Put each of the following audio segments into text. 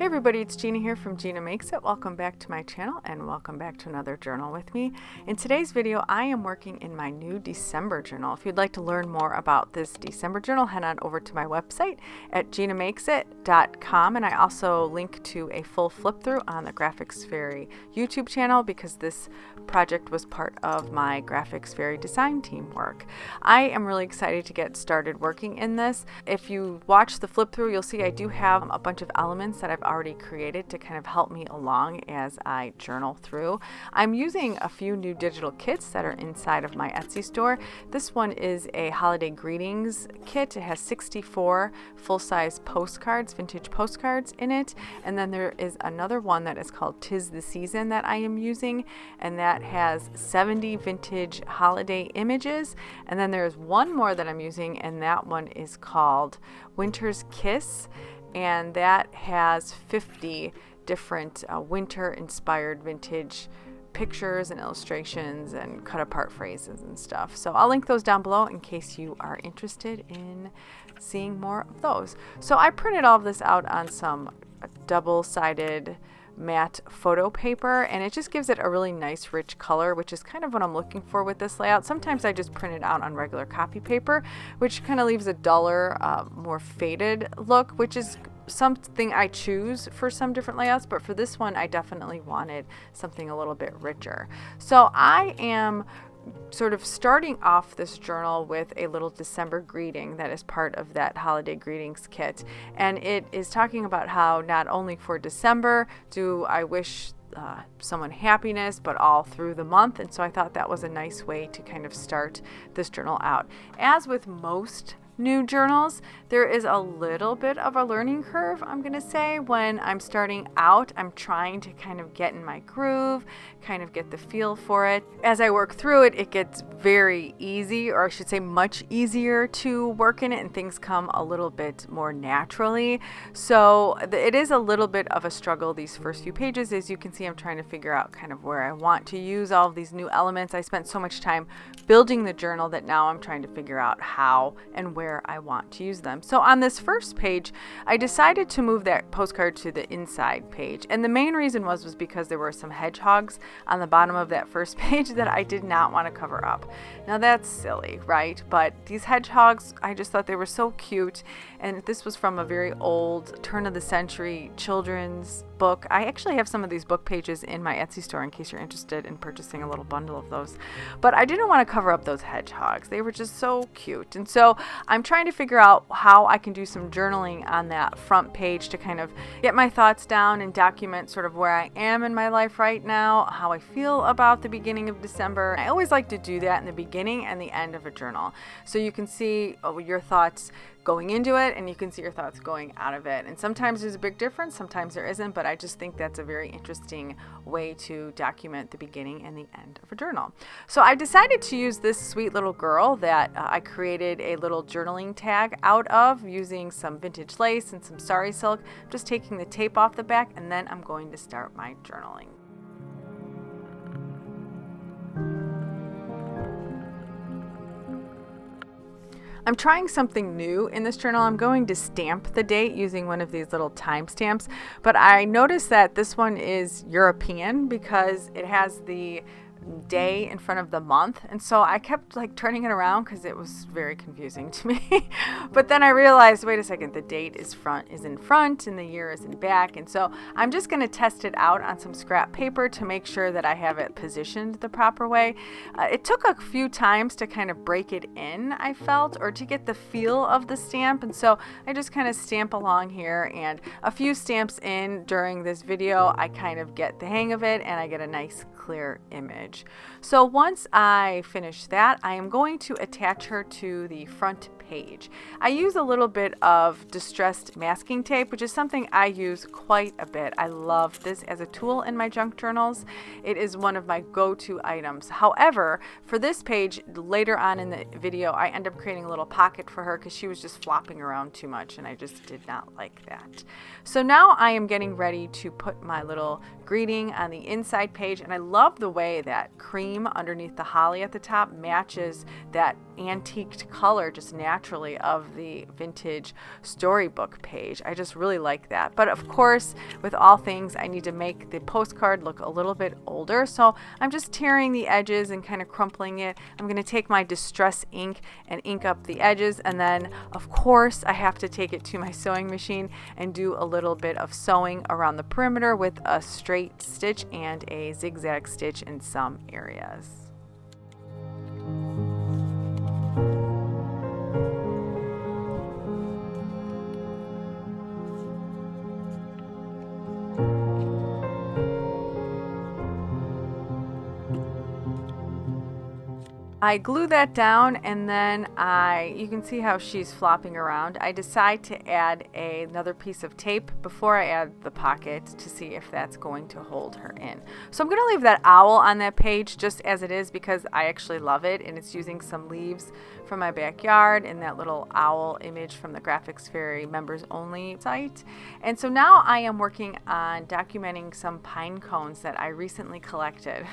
Hey everybody, it's Gina here from Gina Makes It. Welcome back to my channel and welcome back to another journal with me. In today's video, I am working in my new December journal. If you'd like to learn more about this December journal, head on over to my website at ginamakeitit.com, and I also link to a full flip through on the Graphics Fairy YouTube channel because this project was part of my Graphics Fairy design team work. I am really excited to get started working in this. If you watch the flip through, you'll see I do have a bunch of elements that I've already created to kind of help me along as I journal through. I'm using a few new digital kits that are inside of my Etsy store. This one is a holiday greetings kit. It has 64 full-size postcards, vintage postcards in it. And then there is another one that is called 'Tis the Season that I am using, and that has 70 vintage holiday images. And then there's one more that I'm using, and that one is called Winter's Kiss, and that has 50 different winter-inspired vintage pictures and illustrations and cut-apart phrases and stuff. So I'll link those down below in case you are interested in seeing more of those. So I printed all of this out on some double-sided matte photo paper, and it just gives it a really nice rich color, which is kind of what I'm looking for with this layout. Sometimes I just print it out on regular copy paper, which kind of leaves a duller, more faded look, which is something I choose for some different layouts, but for this one I definitely wanted something a little bit richer. So I am sort of starting off this journal with a little December greeting that is part of that holiday greetings kit, and it is talking about how not only for December do I wish someone happiness, but all through the month. And so I thought that was a nice way to kind of start this journal out. As with most new journals, there is a little bit of a learning curve, I'm going to say. When I'm starting out, I'm trying to kind of get in my groove, kind of get the feel for it. As I work through it, it gets very easy, or I should say much easier to work in it, and things come a little bit more naturally. So it is a little bit of a struggle these first few pages. As you can see, I'm trying to figure out kind of where I want to use all of these new elements. I spent so much time building the journal that now I'm trying to figure out how and where I want to use them. So on this first page, I decided to move that postcard to the inside page. And the main reason was because there were some hedgehogs on the bottom of that first page that I did not want to cover up. Now that's silly, right? But these hedgehogs, I just thought they were so cute. And this was from a very old turn of the century children's book. I actually have some of these book pages in my Etsy store in case you're interested in purchasing a little bundle of those. But I didn't want to cover up those hedgehogs. They were just so cute. And so I'm trying to figure out how I can do some journaling on that front page to kind of get my thoughts down and document sort of where I am in my life right now, how I feel about the beginning of December. I always like to do that in the beginning and the end of a journal, so you can see your thoughts going into it and you can see your thoughts going out of it. And sometimes there's a big difference, sometimes there isn't, but I just think that's a very interesting way to document the beginning and the end of a journal. So I decided to use this sweet little girl that I created a little journaling tag out of using some vintage lace and some sari silk. I'm just taking the tape off the back, and then I'm going to start my journaling. I'm trying something new in this journal. I'm going to stamp the date using one of these little timestamps, but I noticed that this one is European because it has the day in front of the month, and so I kept like turning it around because it was very confusing to me. But then I realized, wait a second, the date is in front and the year is in back, and so I'm just going to test it out on some scrap paper to make sure that I have it positioned the proper way. It took a few times to kind of break it in, I felt, or to get the feel of the stamp, and so I just kind of stamp along here, and a few stamps in during this video I kind of get the hang of it and I get a nice clear image. So once I finish that, I am going to attach her to the front page. I use a little bit of distressed masking tape, which is something I use quite a bit. I love this as a tool in my junk journals. It is one of my go-to items. However, for this page, later on in the video, I end up creating a little pocket for her because she was just flopping around too much, and I just did not like that. So now I am getting ready to put my little greeting on the inside page, and I love the way that cream underneath the holly at the top matches that antiqued color just naturally naturally of the vintage storybook page. I just really like that. But of course, with all things, I need to make the postcard look a little bit older. So I'm just tearing the edges and kind of crumpling it. I'm going to take my Distress ink and ink up the edges. And then, of course, I have to take it to my sewing machine and do a little bit of sewing around the perimeter with a straight stitch and a zigzag stitch in some areas. I glue that down, and then you can see how she's flopping around. I decide to add another piece of tape before I add the pocket to see if that's going to hold her in. So I'm going to leave that owl on that page just as it is because I actually love it, and it's using some leaves from my backyard and that little owl image from the Graphics Fairy members only site. And so now I am working on documenting some pine cones that I recently collected.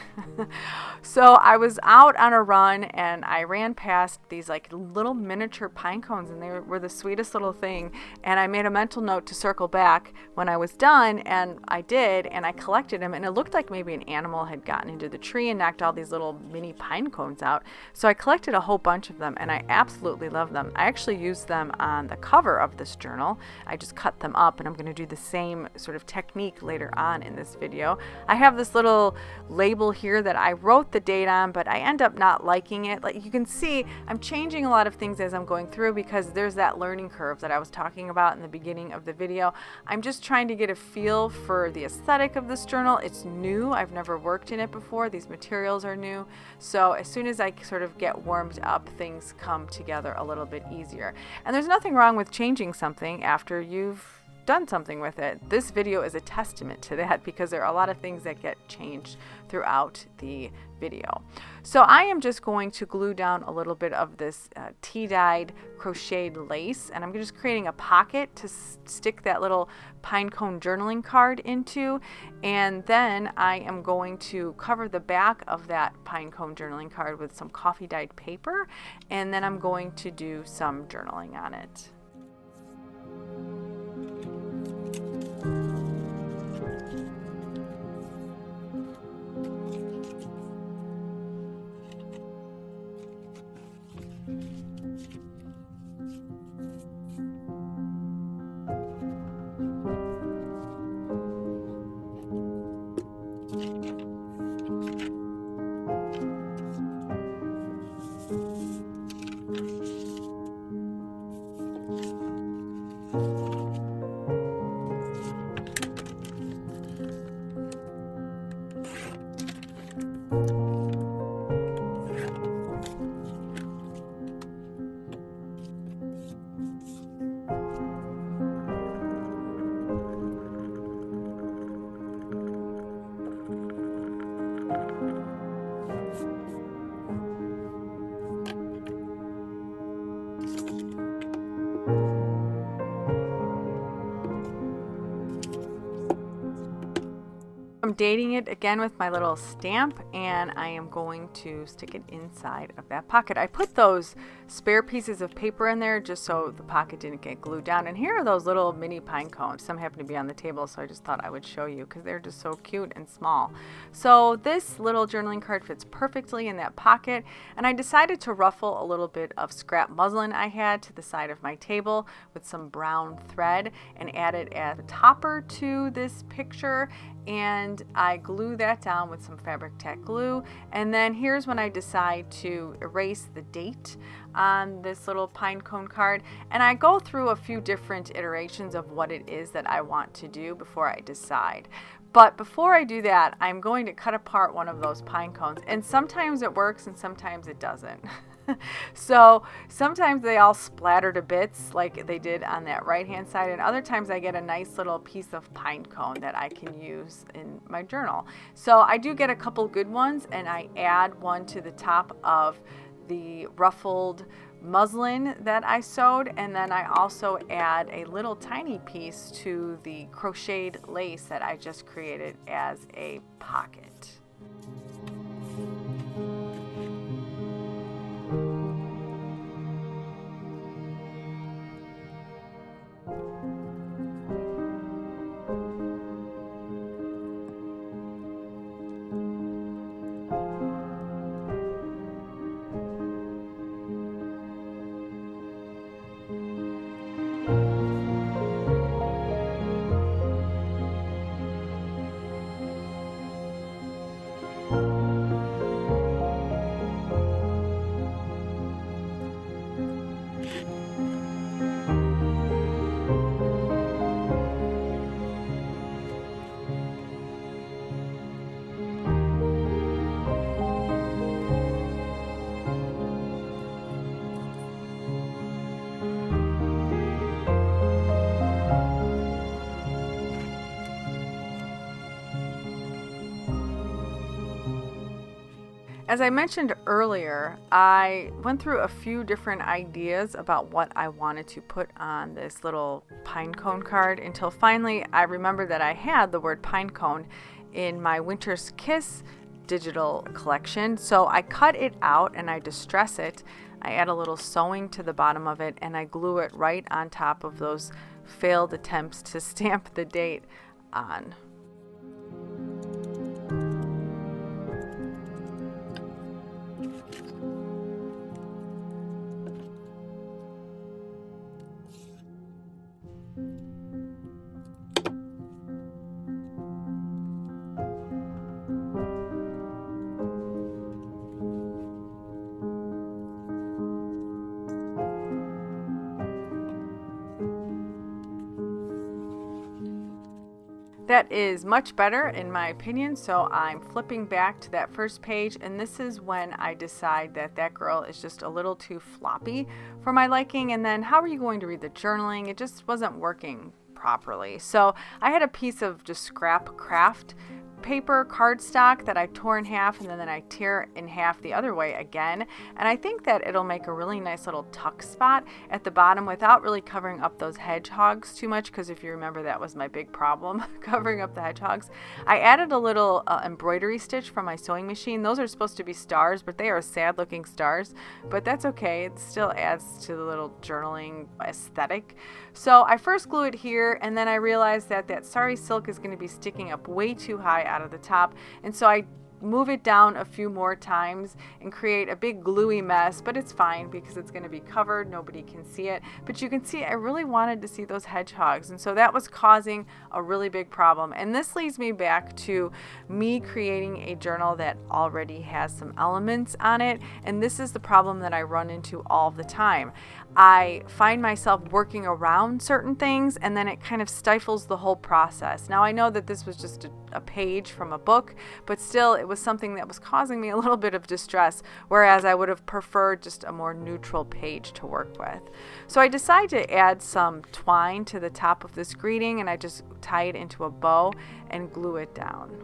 So I was out on a run and I ran past these like little miniature pine cones, and they were the sweetest little thing. And I made a mental note to circle back when I was done, and I did, and I collected them, and it looked like maybe an animal had gotten into the tree and knocked all these little mini pine cones out. So I collected a whole bunch of them, and I absolutely love them. I actually used them on the cover of this journal. I just cut them up, and I'm going to do the same sort of technique later on in this video. I have this little label here that I wrote the date on, but I end up not liking it. Like you can see, I'm changing a lot of things as I'm going through because there's that learning curve that I was talking about in the beginning of the video. I'm just trying to get a feel for the aesthetic of this journal. It's new. I've never worked in it before. These materials are new. So as soon as I sort of get warmed up, things come together a little bit easier. And there's nothing wrong with changing something after you've done something with it. This video is a testament to that because there are a lot of things that get changed throughout the video. So I am just going to glue down a little bit of this tea-dyed crocheted lace, and I'm just creating a pocket to stick that little pinecone journaling card into, and then I am going to cover the back of that pinecone journaling card with some coffee dyed paper, and then I'm going to do some journaling on it. I'm dating it again with my little stamp, and I am going to stick it inside of that pocket. I put those spare pieces of paper in there just so the pocket didn't get glued down. And here are those little mini pine cones. Some happen to be on the table, so I just thought I would show you because they're just so cute and small. So this little journaling card fits perfectly in that pocket, and I decided to ruffle a little bit of scrap muslin I had to the side of my table with some brown thread and add it as a topper to this picture. And I glue that down with some fabric tack glue, and then here's when I decide to erase the date on this little pine cone card, and I go through a few different iterations of what it is that I want to do before I decide. But before I do that, I'm going to cut apart one of those pine cones, and sometimes it works and sometimes it doesn't. So sometimes they all splatter to bits like they did on that right hand side, and other times I get a nice little piece of pine cone that I can use in my journal. So I do get a couple good ones, and I add one to the top of the ruffled muslin that I sewed, and then I also add a little tiny piece to the crocheted lace that I just created as a pocket. As I mentioned earlier, I went through a few different ideas about what I wanted to put on this little pine cone card until finally I remembered that I had the word pine cone in my Winter's Kiss digital collection. So I cut it out and I distress it. I add a little sewing to the bottom of it and I glue it right on top of those failed attempts to stamp the date on. That is much better in my opinion, so I'm flipping back to that first page, and this is when I decide that that girl is just a little too floppy for my liking. And then how are you going to read the journaling? It just wasn't working properly. So I had a piece of just scrap craft paper cardstock that I tore in half, and then I tear in half the other way again, and I think that it'll make a really nice little tuck spot at the bottom without really covering up those hedgehogs too much, because if you remember, that was my big problem, covering up the hedgehogs. I added a little embroidery stitch from my sewing machine. Those are supposed to be stars, but they are sad looking stars, but that's okay. It still adds to the little journaling aesthetic. So I first glue it here, and then I realized that that sari silk is going to be sticking up way too high out of the top, and so I move it down a few more times and create a big gluey mess, but it's fine because it's going to be covered. Nobody can see it, but you can see I really wanted to see those hedgehogs, and so that was causing a really big problem. And this leads me back to me creating a journal that already has some elements on it, and this is the problem that I run into all the time. I find myself working around certain things, and then it kind of stifles the whole process. Now I know that this was just a page from a book, but still it was something that was causing me a little bit of distress, whereas I would have preferred just a more neutral page to work with. So I decided to add some twine to the top of this greeting, and I just tie it into a bow and glue it down.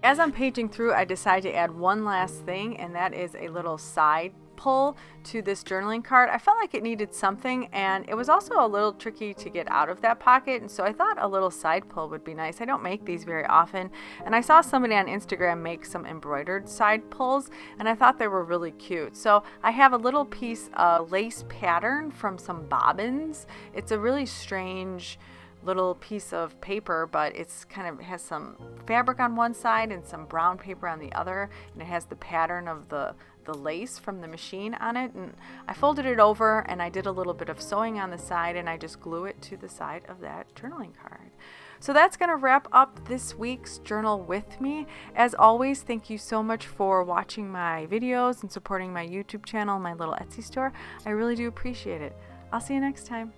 As I'm paging through, I decide to add one last thing, and that is a little side pull to this journaling card. I felt like it needed something, and it was also a little tricky to get out of that pocket, and so I thought a little side pull would be nice. I don't make these very often, and I saw somebody on Instagram make some embroidered side pulls, and I thought they were really cute. So I have a little piece of lace pattern from some bobbins. It's a really strange little piece of paper, but it's kind of has some fabric on one side and some brown paper on the other, and it has the pattern of the lace from the machine on it. And I folded it over and I did a little bit of sewing on the side, and I just glue it to the side of that journaling card. So that's going to wrap up this week's journal with me. As always, thank you so much for watching my videos and supporting my YouTube channel, my little Etsy store. I really do appreciate it. I'll see you next time.